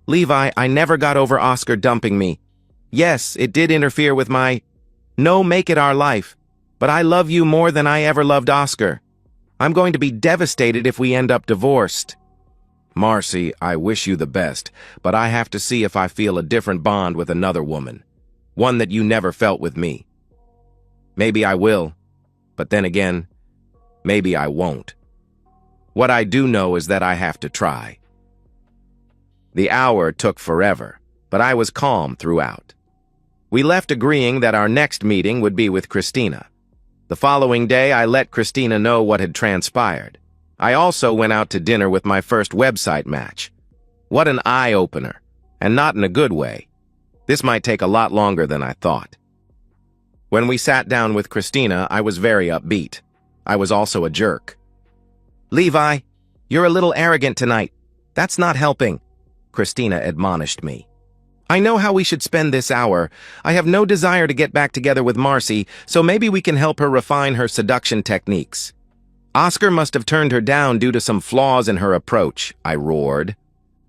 "Levi, I never got over Oscar dumping me. Yes, it did interfere with make it our life, but I love you more than I ever loved Oscar. I'm going to be devastated if we end up divorced." "Marcy, I wish you the best, but I have to see if I feel a different bond with another woman, one that you never felt with me. Maybe I will, but then again, maybe I won't. What I do know is that I have to try." The hour took forever, but I was calm throughout. We left agreeing that our next meeting would be with Christina. The following day, I let Christina know what had transpired. I also went out to dinner with my first website match. What an eye-opener, and not in a good way. This might take a lot longer than I thought. When we sat down with Christina, I was very upbeat. I was also a jerk. "Levi, you're a little arrogant tonight. That's not helping," Christina admonished me. "I know how we should spend this hour. I have no desire to get back together with Marcy, so maybe we can help her refine her seduction techniques." "Oscar must have turned her down due to some flaws in her approach," I roared.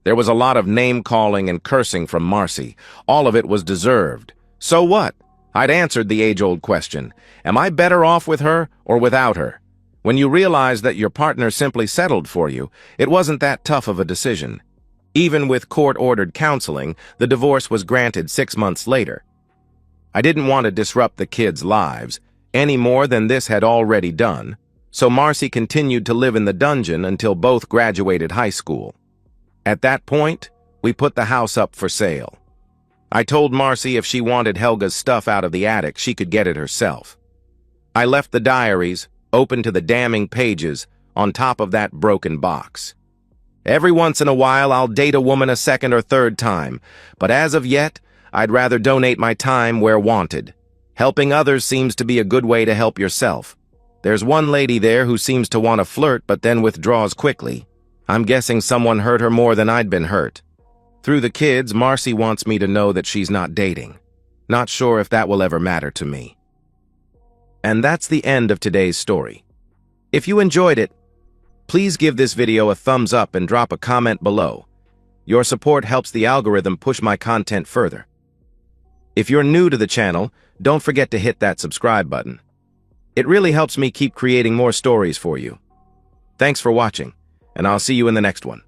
There was a lot of name-calling and cursing from Marcy. All of it was deserved. So what? I'd answered the age-old question. Am I better off with her or without her? When you realize that your partner simply settled for you, it wasn't that tough of a decision. Even with court-ordered counseling, the divorce was granted 6 months later. I didn't want to disrupt the kids' lives, any more than this had already done, so Marcy continued to live in the dungeon until both graduated high school. At that point, we put the house up for sale. I told Marcy if she wanted Helga's stuff out of the attic, she could get it herself. I left the diaries, open to the damning pages, on top of that broken box. Every once in a while, I'll date a woman a second or third time, but as of yet, I'd rather donate my time where wanted. Helping others seems to be a good way to help yourself. There's one lady there who seems to want to flirt but then withdraws quickly. I'm guessing someone hurt her more than I'd been hurt. Through the kids, Marcy wants me to know that she's not dating. Not sure if that will ever matter to me. And that's the end of today's story. If you enjoyed it, please give this video a thumbs up and drop a comment below. Your support helps the algorithm push my content further. If you're new to the channel, don't forget to hit that subscribe button. It really helps me keep creating more stories for you. Thanks for watching, and I'll see you in the next one.